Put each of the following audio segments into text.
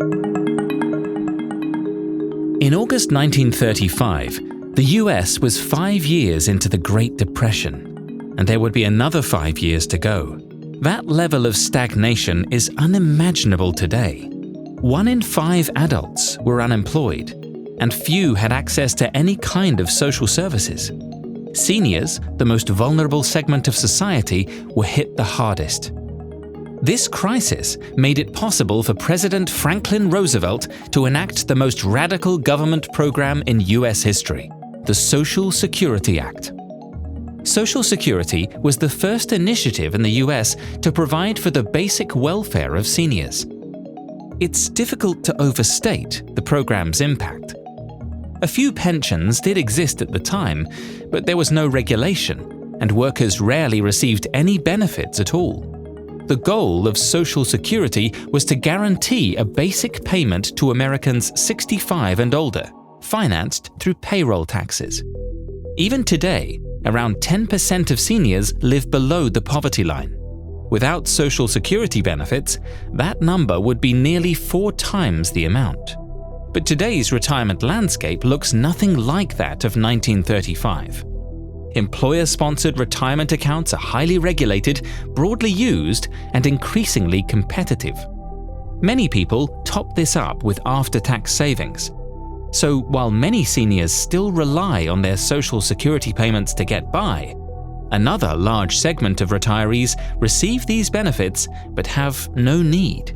In August 1935, the US was 5 years into the Great Depression, and there would be another 5 years to go. That level of stagnation is unimaginable today. 1 in 5 adults were unemployed, and few had access to any kind of social services. Seniors, the most vulnerable segment of society, were hit the hardest. This crisis made it possible for President Franklin Roosevelt to enact the most radical government program in US history, the Social Security Act. Social Security was the first initiative in the US to provide for the basic welfare of seniors. It's difficult to overstate the program's impact. A few pensions did exist at the time, but there was no regulation, and workers rarely received any benefits at all. The goal of Social Security was to guarantee a basic payment to Americans 65 and older, financed through payroll taxes. Even today, around 10% of seniors live below the poverty line. Without Social Security benefits, that number would be nearly 4 times the amount. But today's retirement landscape looks nothing like that of 1935. Employer-sponsored retirement accounts are highly regulated, broadly used, and increasingly competitive. Many people top this up with after-tax savings. So while many seniors still rely on their Social Security payments to get by, another large segment of retirees receive these benefits but have no need.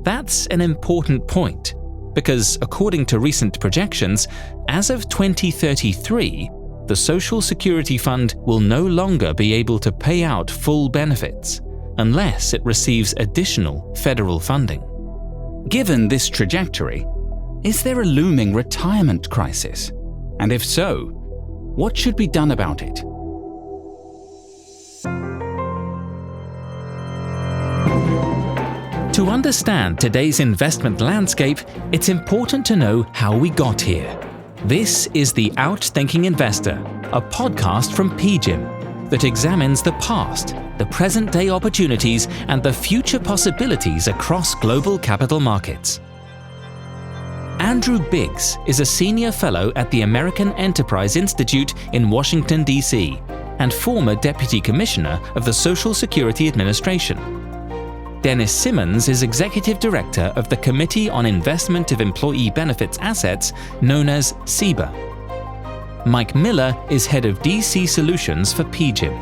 That's an important point, because according to recent projections, as of 2033, the Social Security Fund will no longer be able to pay out full benefits unless it receives additional federal funding. Given this trajectory, is there a looming retirement crisis? And if so, what should be done about it? To understand today's investment landscape, it's important to know how we got here. This is The Outthinking Investor, a podcast from PGIM that examines the past, the present-day opportunities, and the future possibilities across global capital markets. Andrew Biggs is a senior fellow at the American Enterprise Institute in Washington, D.C., and former Deputy Commissioner of the Social Security Administration. Dennis Simmons is Executive Director of the Committee on Investment of Employee Benefits Assets, known as CEBA. Mike Miller is Head of DC Solutions for PGIM.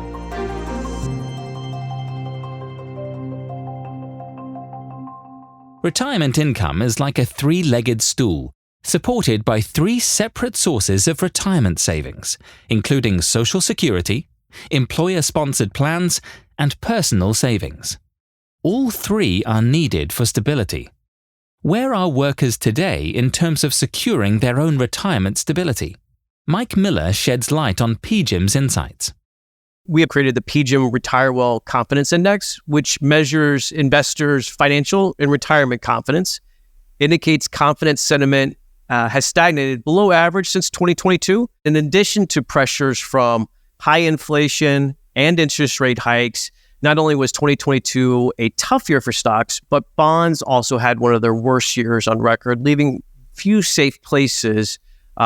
Retirement income is like a 3-legged stool, supported by 3 separate sources of retirement savings, including Social Security, employer-sponsored plans, and personal savings. All 3 are needed for stability. Where are workers today in terms of securing their own retirement stability? Mike Miller sheds light on PGIM's insights. We have created the PGIM Retire Well Confidence Index, which measures investors' financial and retirement confidence. It indicates confidence sentiment has stagnated below average since 2022. In addition to pressures from high inflation and interest rate hikes, not only was 2022 a tough year for stocks, but bonds also had one of their worst years on record, leaving few safe places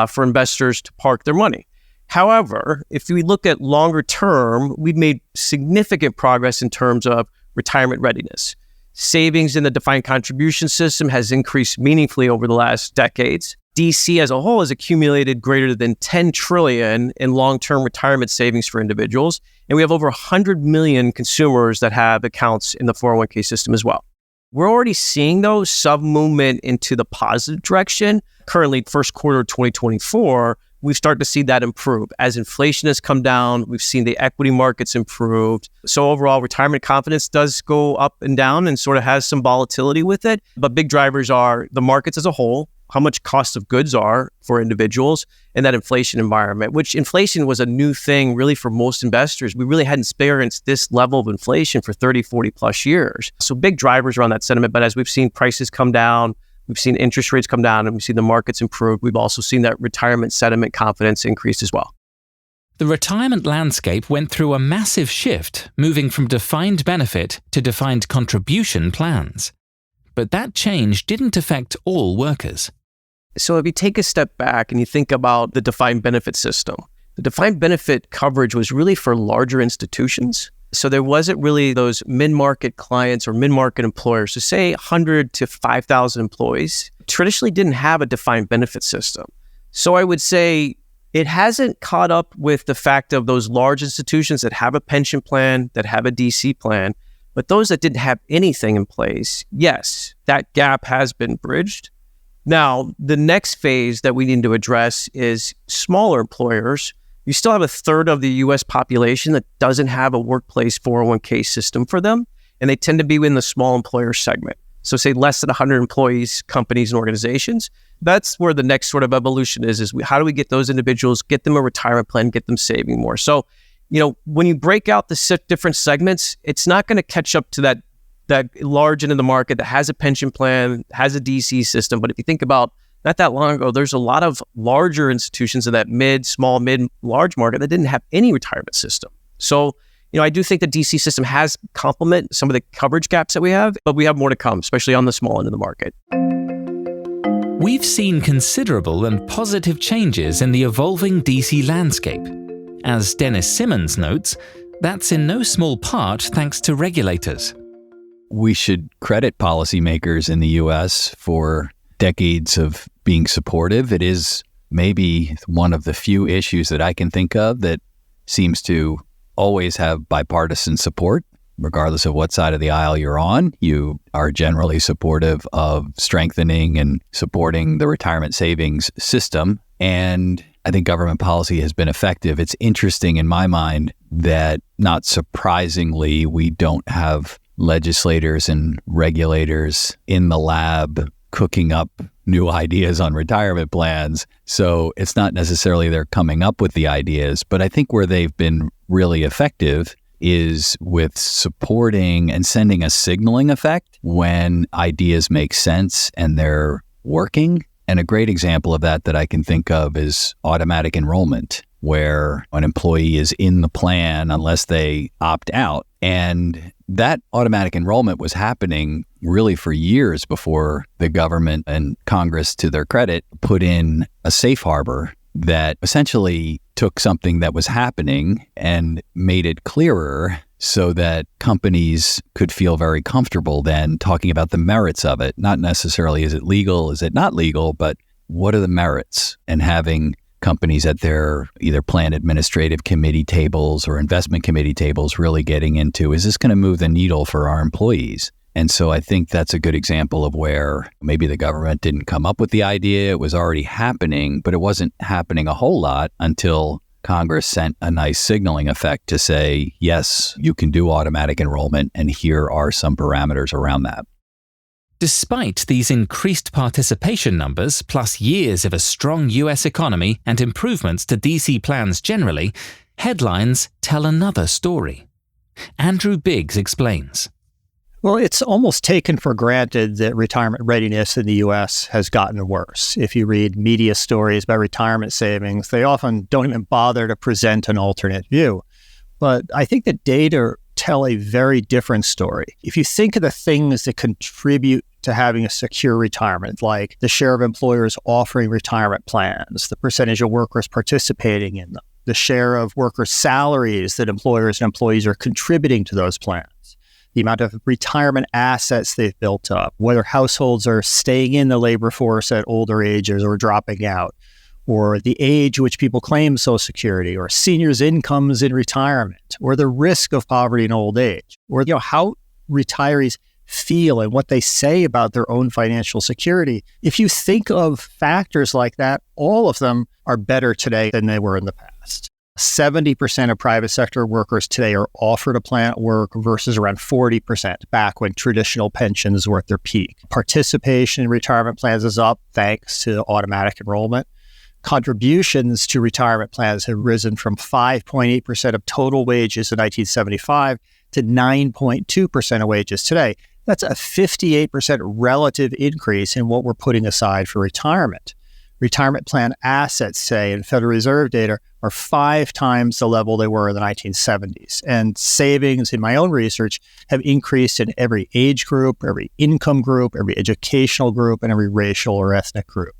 for investors to park their money. However, if we look at longer term, we've made significant progress in terms of retirement readiness. Savings in the defined contribution system has increased meaningfully over the last decades. DC as a whole has accumulated greater than $10 trillion in long-term retirement savings for individuals, and we have over 100 million consumers that have accounts in the 401k system as well. We're already seeing, though, some movement into the positive direction. Currently, first quarter of 2024, we've started to see that improve. As inflation has come down, we've seen the equity markets improved. So overall, retirement confidence does go up and down and sort of has some volatility with it. But big drivers are the markets as a whole, how much cost of goods are for individuals, and that inflation environment, which inflation was a new thing really for most investors. We really hadn't experienced this level of inflation for 30, 40 plus years. So big drivers around that sentiment. But as we've seen prices come down, we've seen interest rates come down, and we've seen the markets improve, we've also seen that retirement sentiment confidence increase as well. The retirement landscape went through a massive shift, moving from defined benefit to defined contribution plans. But that change didn't affect all workers. So if you take a step back and you think about the defined benefit system, the defined benefit coverage was really for larger institutions. So there wasn't really those mid-market clients or mid-market employers. So say 100 to 5,000 employees traditionally didn't have a defined benefit system. So I would say it hasn't caught up with the fact of those large institutions that have a pension plan, that have a DC plan, but those that didn't have anything in place, yes, that gap has been bridged. Now, the next phase that we need to address is smaller employers. You still have a third of the U.S. population that doesn't have a workplace 401k system for them, and they tend to be in the small employer segment. So say less than 100 employees, companies, and organizations. That's where the next sort of evolution is how do we get those individuals, get them a retirement plan, get them saving more? So, when you break out the different segments, it's not going to catch up to that large end of the market that has a pension plan, has a DC system. But if you think about not that long ago, there's a lot of larger institutions in that large market that didn't have any retirement system. So, I do think the DC system has complement some of the coverage gaps that we have, but we have more to come, especially on the small end of the market. We've seen considerable and positive changes in the evolving DC landscape. As Dennis Simmons notes, that's in no small part thanks to regulators. We should credit policymakers in the U.S. for decades of being supportive. It is maybe one of the few issues that I can think of that seems to always have bipartisan support. Regardless of what side of the aisle you're on, you are generally supportive of strengthening and supporting the retirement savings system. And I think government policy has been effective. It's interesting in my mind that, not surprisingly, we don't have legislators and regulators in the lab cooking up new ideas on retirement plans. So it's not necessarily they're coming up with the ideas, but I think where they've been really effective is with supporting and sending a signaling effect when ideas make sense and they're working. And a great example of that I can think of is automatic enrollment, where an employee is in the plan unless they opt out. And that automatic enrollment was happening really for years before the government and Congress, to their credit, put in a safe harbor that essentially took something that was happening and made it clearer so that companies could feel very comfortable then talking about the merits of it. Not necessarily is it legal, is it not legal, but what are the merits? And having companies at their either plan administrative committee tables or investment committee tables really getting into, is this going to move the needle for our employees? And so I think that's a good example of where maybe the government didn't come up with the idea. It was already happening, but it wasn't happening a whole lot until Congress sent a nice signaling effect to say, yes, you can do automatic enrollment, and here are some parameters around that. Despite these increased participation numbers, plus years of a strong US economy and improvements to DC plans generally, headlines tell another story. Andrew Biggs explains. Well, it's almost taken for granted that retirement readiness in the U.S. has gotten worse. If you read media stories about retirement savings, they often don't even bother to present an alternate view. But I think the data tell a very different story. If you think of the things that contribute to having a secure retirement, like the share of employers offering retirement plans, the percentage of workers participating in them, the share of workers' salaries that employers and employees are contributing to those plans, the amount of retirement assets they've built up, whether households are staying in the labor force at older ages or dropping out, or the age at which people claim Social Security, or seniors' incomes in retirement, or the risk of poverty in old age, or how retirees feel and what they say about their own financial security. If you think of factors like that, all of them are better today than they were in the past. 70% of private sector workers today are offered a plan at work versus around 40% back when traditional pensions were at their peak. Participation in retirement plans is up thanks to automatic enrollment. Contributions to retirement plans have risen from 5.8% of total wages in 1975 to 9.2% of wages today. That's a 58% relative increase in what we're putting aside for retirement. Retirement plan assets, say, in Federal Reserve data, are 5 times the level they were in the 1970s. And savings, in my own research, have increased in every age group, every income group, every educational group, and every racial or ethnic group.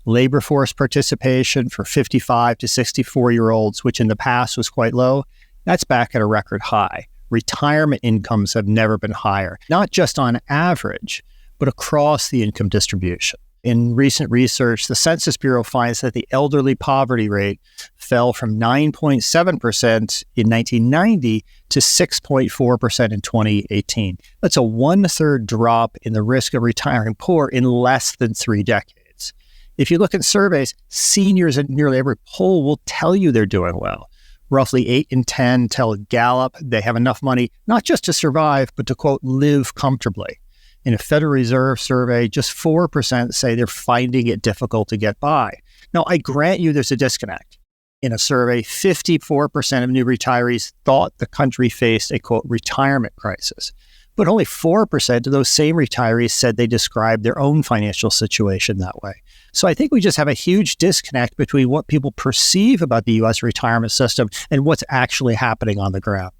Labor force participation for 55 to 64-year-olds, which in the past was quite low, that's back at a record high. Retirement incomes have never been higher, not just on average, but across the income distribution. In recent research, the Census Bureau finds that the elderly poverty rate fell from 9.7% in 1990 to 6.4% in 2018. That's a 1/3 drop in the risk of retiring poor in less than 3 decades. If you look at surveys, seniors in nearly every poll will tell you they're doing well. Roughly 8 in 10 tell Gallup they have enough money not just to survive, but to, quote, live comfortably. In a Federal Reserve survey, just 4% say they're finding it difficult to get by. Now, I grant you there's a disconnect. In a survey, 54% of new retirees thought the country faced a, quote, retirement crisis. But only 4% of those same retirees said they described their own financial situation that way. So I think we just have a huge disconnect between what people perceive about the U.S. retirement system and what's actually happening on the ground.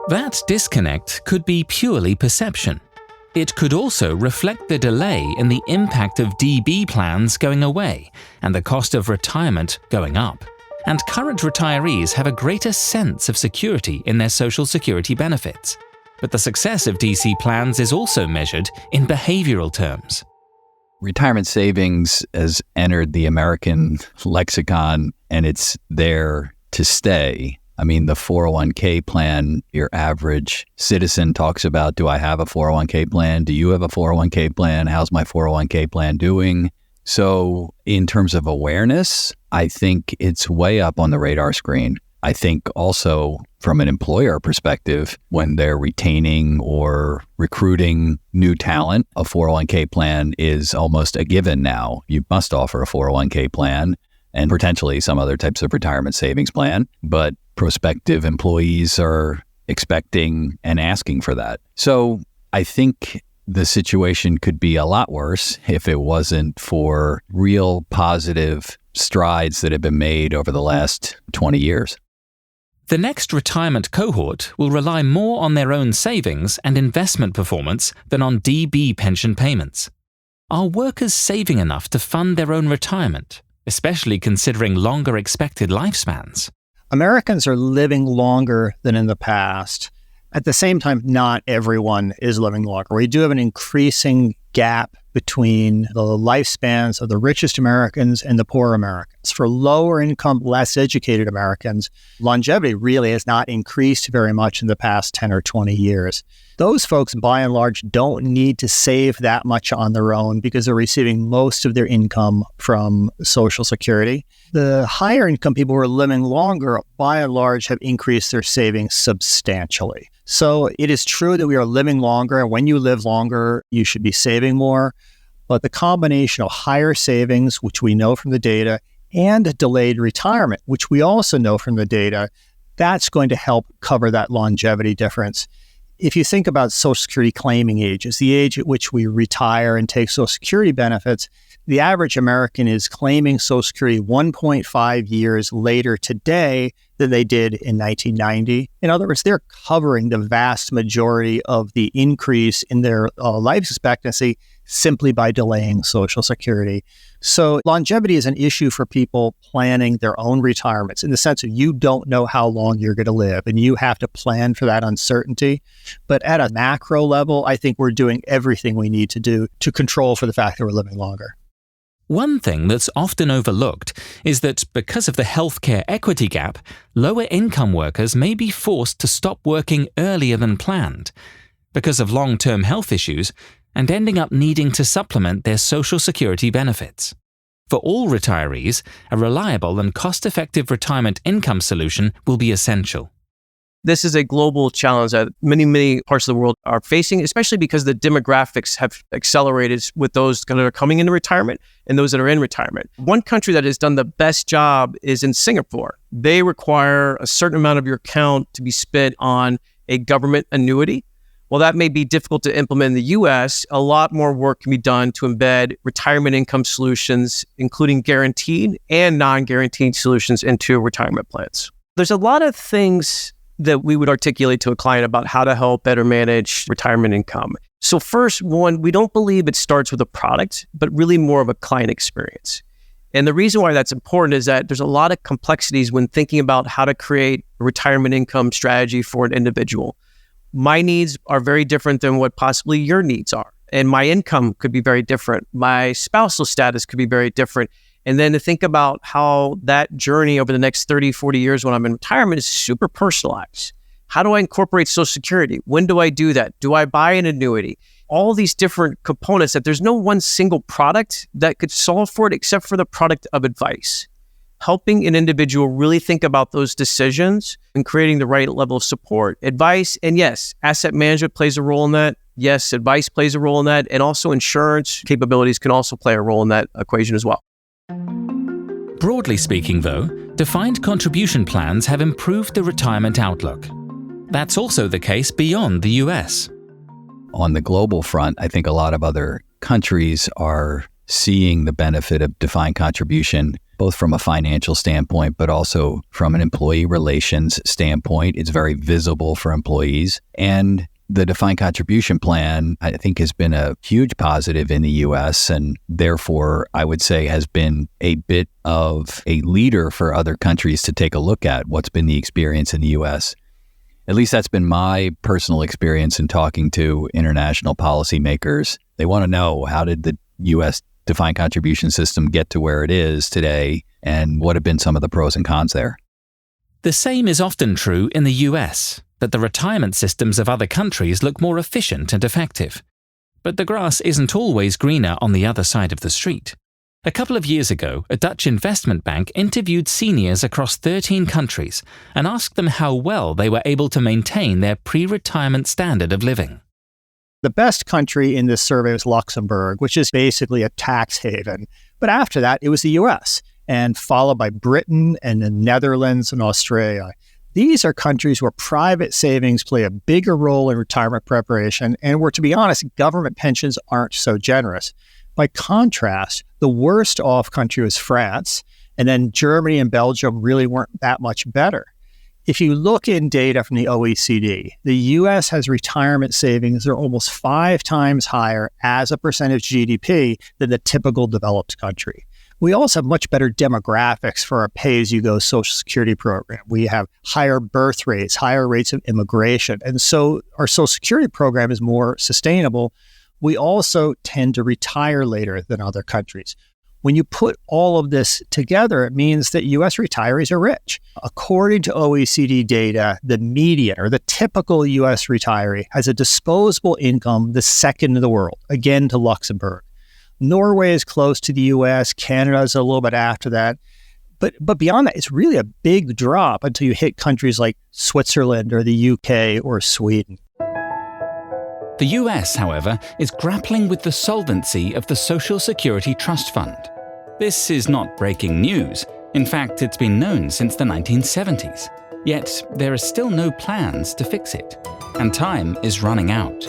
That disconnect could be purely perception. It could also reflect the delay in the impact of DB plans going away and the cost of retirement going up. And current retirees have a greater sense of security in their Social Security benefits. But the success of DC plans is also measured in behavioral terms. Retirement savings has entered the American lexicon, and it's there to stay. I mean, the 401k plan, your average citizen talks about, do I have a 401k plan? Do you have a 401k plan? How's my 401k plan doing? So in terms of awareness, I think it's way up on the radar screen. I think also from an employer perspective, when they're retaining or recruiting new talent, a 401k plan is almost a given now. You must offer a 401k plan and potentially some other types of retirement savings plan, but prospective employees are expecting and asking for that. So I think the situation could be a lot worse if it wasn't for real positive strides that have been made over the last 20 years. The next retirement cohort will rely more on their own savings and investment performance than on DB pension payments. Are workers saving enough to fund their own retirement, especially considering longer expected lifespans? Americans are living longer than in the past. At the same time, not everyone is living longer. We do have an increasing gap between the lifespans of the richest Americans and the poor Americans. For lower income, less educated Americans, longevity really has not increased very much in the past 10 or 20 years. Those folks, by and large, don't need to save that much on their own because they're receiving most of their income from Social Security. The higher income people who are living longer, by and large, have increased their savings substantially. So it is true that we are living longer, and when you live longer, you should be saving more. But the combination of higher savings, which we know from the data, and delayed retirement, which we also know from the data, that's going to help cover that longevity difference. If you think about Social Security claiming ages, the age at which we retire and take Social Security benefits, the average American is claiming Social Security 1.5 years later today than they did in 1990. In other words, they're covering the vast majority of the increase in their life expectancy simply by delaying Social Security. So longevity is an issue for people planning their own retirements in the sense of you don't know how long you're going to live and you have to plan for that uncertainty. But at a macro level, I think we're doing everything we need to do to control for the fact that we're living longer. One thing that's often overlooked is that because of the healthcare equity gap, lower income workers may be forced to stop working earlier than planned because of long-term health issues and ending up needing to supplement their Social Security benefits. For all retirees, a reliable and cost-effective retirement income solution will be essential. This is a global challenge that many parts of the world are facing, especially because the demographics have accelerated with those that are coming into retirement and those that are in retirement. One country that has done the best job is in Singapore. They require a certain amount of your account to be spent on a government annuity, While that may be difficult to implement in the US, a lot more work can be done to embed retirement income solutions, including guaranteed and non-guaranteed solutions into retirement plans. There's a lot of things that we would articulate to a client about how to help better manage retirement income. So first, one, we don't believe it starts with a product, but really more of a client experience. And the reason why that's important is that there's a lot of complexities when thinking about how to create a retirement income strategy for an individual. My needs are very different than what possibly your needs are. And my income could be very different. My spousal status could be very different. And then to think about how that journey over the next 30, 40 years when I'm in retirement is super personalized. How do I incorporate Social Security? When do I do that? Do I buy an annuity? All these different components that there's no one single product that could solve for it except for the product of advice. Helping an individual really think about those decisions and creating the right level of support, advice, and yes, asset management plays a role in that. Yes, advice plays a role in that. And also insurance capabilities can also play a role in that equation as well. Broadly speaking, though, defined contribution plans have improved the retirement outlook. That's also the case beyond the US. On the global front, I think a lot of other countries are seeing the benefit of defined contribution, both from a financial standpoint, but also from an employee relations standpoint. It's very visible for employees. And the defined contribution plan, I think, has been a huge positive in the U.S. and therefore, I would say, has been a bit of a leader for other countries to take a look at what's been the experience in the U.S. At least that's been my personal experience in talking to international policymakers. They want to know, how did the U.S. defined contribution system get to where it is today, and what have been some of the pros and cons there? The same is often true in the US, that the retirement systems of other countries look more efficient and effective. But the grass isn't always greener on the other side of the street. A couple of years ago, a Dutch investment bank interviewed seniors across 13 countries and asked them how well they were able to maintain their pre-retirement standard of living. The best country in this survey was Luxembourg, which is basically a tax haven. But after that, it was the US, and followed by Britain and the Netherlands and Australia. These are countries where private savings play a bigger role in retirement preparation and where, to be honest, government pensions aren't so generous. By contrast, the worst off country was France, and then Germany and Belgium really weren't that much better. If you look in data from the OECD, the U.S. has retirement savings that are almost 5 times higher as a percent of GDP than the typical developed country. We also have much better demographics for our pay-as-you-go Social Security program. We have higher birth rates, higher rates of immigration, and so our Social Security program is more sustainable. We also tend to retire later than other countries. When you put all of this together, it means that U.S. retirees are rich. According to OECD data, the median or the typical U.S. retiree has a disposable income the second in the world, again to Luxembourg. Norway is close to the U.S. Canada is a little bit after that. But beyond that, it's really a big drop until you hit countries like Switzerland or the U.K. or Sweden. The US, however, is grappling with the solvency of the Social Security Trust Fund. This is not breaking news. In fact, it's been known since the 1970s. Yet, there are still no plans to fix it, and time is running out.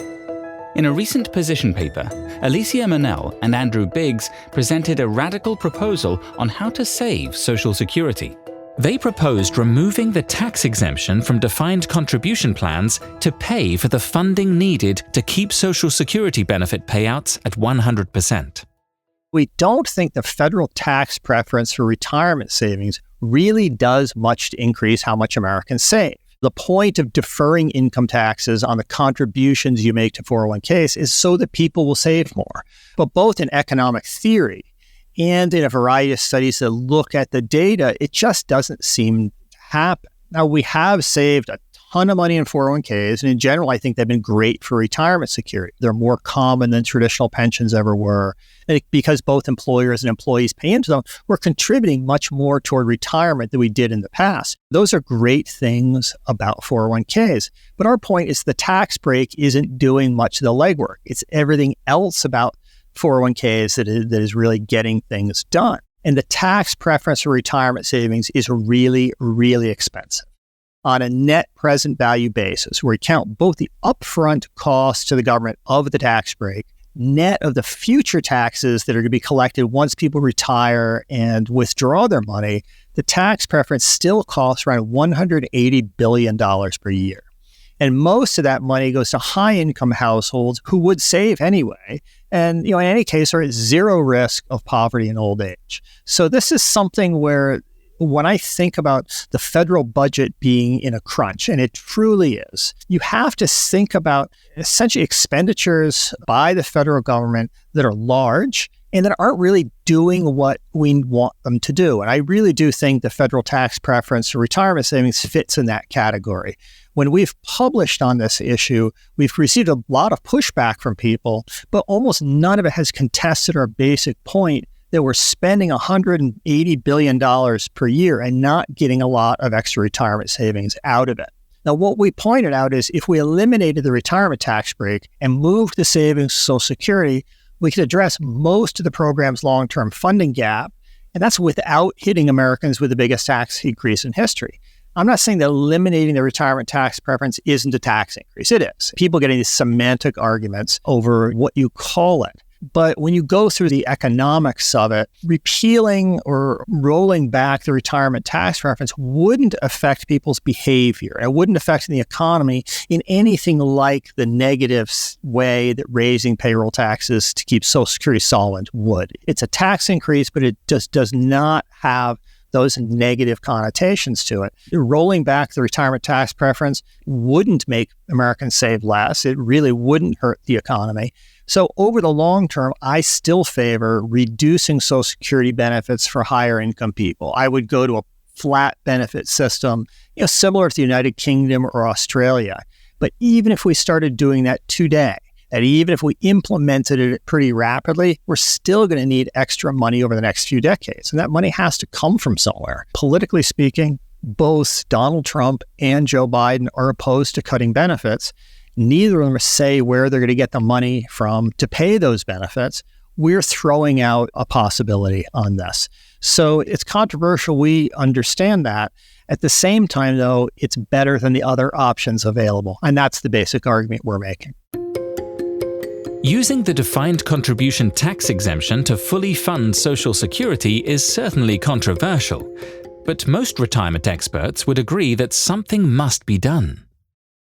In a recent position paper, Alicia Monell and Andrew Biggs presented a radical proposal on how to save Social Security. They proposed removing the tax exemption from defined contribution plans to pay for the funding needed to keep Social Security benefit payouts at 100%. We don't think the federal tax preference for retirement savings really does much to increase how much Americans save. The point of deferring income taxes on the contributions you make to 401ks is so that people will save more. But both in economic theory and in a variety of studies that look at the data, it just doesn't seem to happen. Now, we have saved a ton of money in 401ks, and in general, I think they've been great for retirement security. They're more common than traditional pensions ever were. And because both employers and employees pay into them, we're contributing much more toward retirement than we did in the past. Those are great things about 401ks. But our point is the tax break isn't doing much of the legwork. It's everything else about 401ks that is really getting things done. And the tax preference for retirement savings is really, really expensive. on a net present value basis, where we count both the upfront cost to the government of the tax break, net of the future taxes that are going to be collected once people retire and withdraw their money, the tax preference still costs around $180 billion per year. And most of that money goes to high-income households who would save anyway. And, in any case, are at zero risk of poverty in old age. So this is something where, when I think about the federal budget being in a crunch, and it truly is, you have to think about essentially expenditures by the federal government that are large and that aren't really doing what we want them to do. And I really do think the federal tax preference for retirement savings fits in that category. When we've published on this issue, we've received a lot of pushback from people, but almost none of it has contested our basic point that we're spending $180 billion per year and not getting a lot of extra retirement savings out of it. Now, what we pointed out is if we eliminated the retirement tax break and moved the savings to Social Security, we could address most of the program's long-term funding gap, and that's without hitting Americans with the biggest tax increase in history. I'm not saying that eliminating the retirement tax preference isn't a tax increase. It is. People getting these semantic arguments over what you call it. But when you go through the economics of it, repealing or rolling back the retirement tax preference wouldn't affect people's behavior. It wouldn't affect the economy in anything like the negative way that raising payroll taxes to keep Social Security solvent would. It's a tax increase, but it just does not have those negative connotations to it. Rolling back the retirement tax preference wouldn't make Americans save less. It really wouldn't hurt the economy. So over the long term, I still favor reducing Social Security benefits for higher income people. I would go to a flat benefit system, similar to the United Kingdom or Australia. But even if we started doing that today, and even if we implemented it pretty rapidly, we're still going to need extra money over the next few decades. And that money has to come from somewhere. Politically speaking, both Donald Trump and Joe Biden are opposed to cutting benefits. Neither of them say where they're going to get the money from to pay those benefits. We're throwing out a possibility on this. So it's controversial. We understand that. At the same time, though, it's better than the other options available. And that's the basic argument we're making. Using the defined contribution tax exemption to fully fund Social Security is certainly controversial, but most retirement experts would agree that something must be done.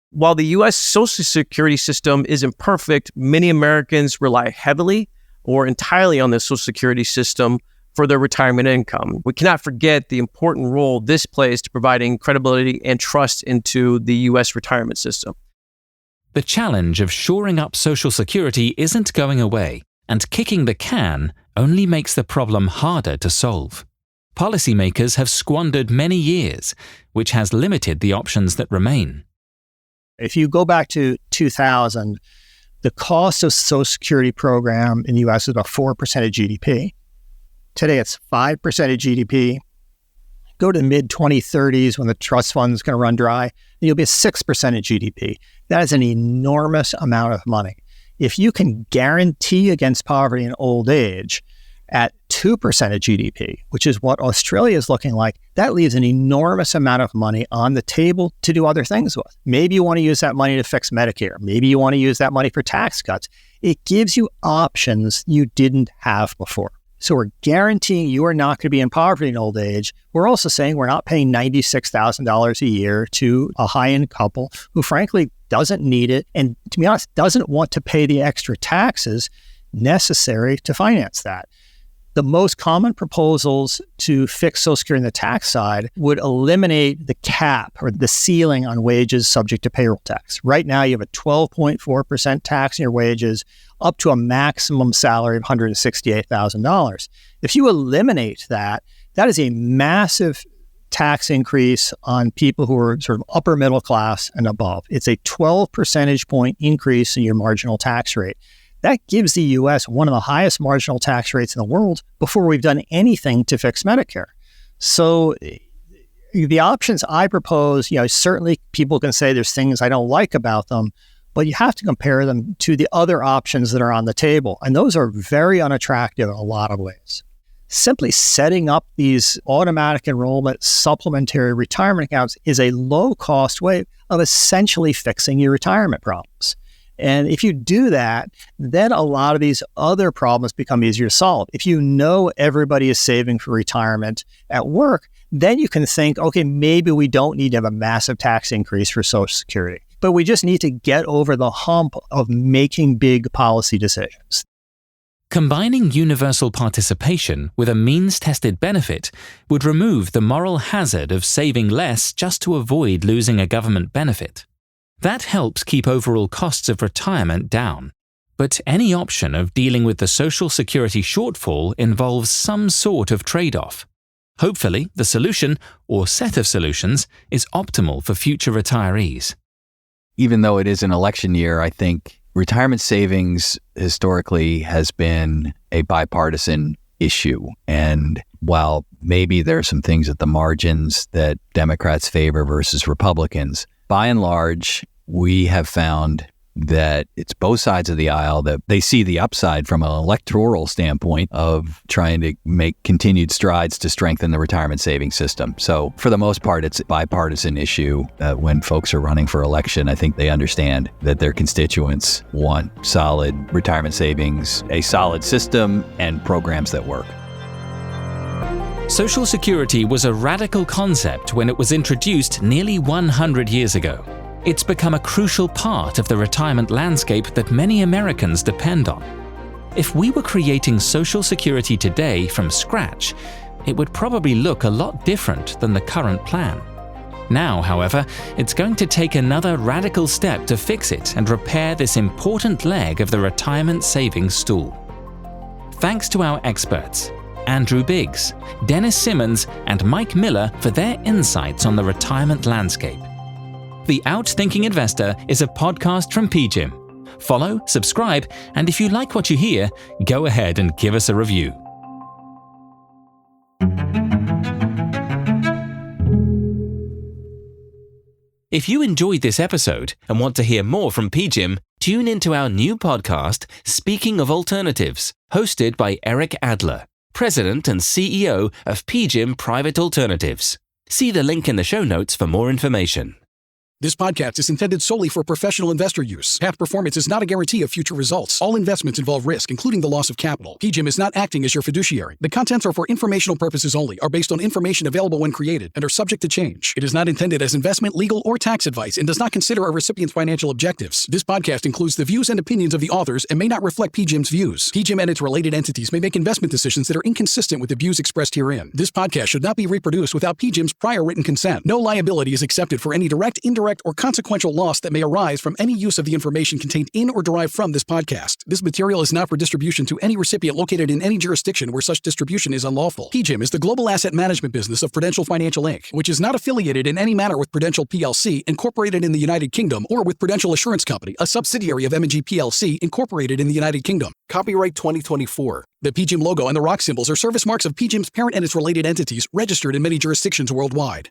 While the U.S. Social Security system isn't perfect, many Americans rely heavily or entirely on the Social Security system for their retirement income. We cannot forget the important role this plays to providing credibility and trust into the U.S. retirement system. The challenge of shoring up Social Security isn't going away, and kicking the can only makes the problem harder to solve. Policymakers have squandered many years, which has limited the options that remain. If you go back to 2000, the cost of Social Security program in the U.S. is about 4% of GDP. Today, it's 5% of GDP. Go to the mid-2030s when the trust fund is going to run dry, and you'll be at 6% of GDP. That is an enormous amount of money. If you can guarantee against poverty in old age at 2% of GDP, which is what Australia is looking like, that leaves an enormous amount of money on the table to do other things with. Maybe you want to use that money to fix Medicare. Maybe you want to use that money for tax cuts. It gives you options you didn't have before. So we're guaranteeing you are not going to be in poverty in old age. We're also saying we're not paying $96,000 a year to a high-end couple who frankly doesn't need it and, to be honest, doesn't want to pay the extra taxes necessary to finance that. The most common proposals to fix Social Security on the tax side would eliminate the cap or the ceiling on wages subject to payroll tax. Right now, you have a 12.4% tax on your wages up to a maximum salary of $168,000. If you eliminate that, that is a massive tax increase on people who are sort of upper middle class and above. It's a 12 percentage point increase in your marginal tax rate. That gives the U.S. one of the highest marginal tax rates in the world before we've done anything to fix Medicare. So the options I propose, certainly people can say there's things I don't like about them, but you have to compare them to the other options that are on the table. And those are very unattractive in a lot of ways. simply setting up these automatic enrollment supplementary retirement accounts is a low-cost way of essentially fixing your retirement problems. And if you do that, then a lot of these other problems become easier to solve. If you know everybody is saving for retirement at work, then you can think, okay, maybe we don't need to have a massive tax increase for Social Security, but we just need to get over the hump of making big policy decisions. Combining universal participation with a means-tested benefit would remove the moral hazard of saving less just to avoid losing a government benefit. That helps keep overall costs of retirement down. But any option of dealing with the Social Security shortfall involves some sort of trade-off. Hopefully, the solution, or set of solutions, is optimal for future retirees. Even though it is an election year, I think retirement savings historically has been a bipartisan issue. And while maybe there are some things at the margins that Democrats favor versus Republicans, by and large, we have found that it's both sides of the aisle that they see the upside from an electoral standpoint of trying to make continued strides to strengthen the retirement savings system. So for the most part, it's a bipartisan issue. When folks are running for election, I think they understand that their constituents want solid retirement savings, a solid system, and programs that work. Social Security was a radical concept when it was introduced nearly 100 years ago. It's become a crucial part of the retirement landscape that many Americans depend on. If we were creating Social Security today from scratch, it would probably look a lot different than the current plan. Now, however, it's going to take another radical step to fix it and repair this important leg of the retirement savings stool. Thanks to our experts, Andrew Biggs, Dennis Simmons, and Mike Miller for their insights on the retirement landscape. The Outthinking Investor is a podcast from PGIM. Follow, subscribe, and if you like what you hear, go ahead and give us a review. If you enjoyed this episode and want to hear more from PGIM, tune into our new podcast, Speaking of Alternatives, hosted by Eric Adler, President and CEO of PGIM Private Alternatives. See the link in the show notes for more information. This podcast is intended solely for professional investor use. Past performance is not a guarantee of future results. All investments involve risk, including the loss of capital. PGIM is not acting as your fiduciary. The contents are for informational purposes only, are based on information available when created, and are subject to change. It is not intended as investment, legal, or tax advice and does not consider a recipient's financial objectives. This podcast includes the views and opinions of the authors and may not reflect PGIM's views. PGIM and its related entities may make investment decisions that are inconsistent with the views expressed herein. This podcast should not be reproduced without PGIM's prior written consent. No liability is accepted for any direct, indirect, or consequential loss that may arise from any use of the information contained in or derived from this podcast. This material is not for distribution to any recipient located in any jurisdiction where such distribution is unlawful. PGIM is the global asset management business of Prudential Financial Inc., which is not affiliated in any manner with Prudential plc, incorporated in the United Kingdom, or with Prudential Assurance Company, a subsidiary of M&G plc, incorporated in the United Kingdom. Copyright 2024. The PGIM logo and the rock symbols are service marks of PGIM's parent and its related entities, registered in many jurisdictions worldwide.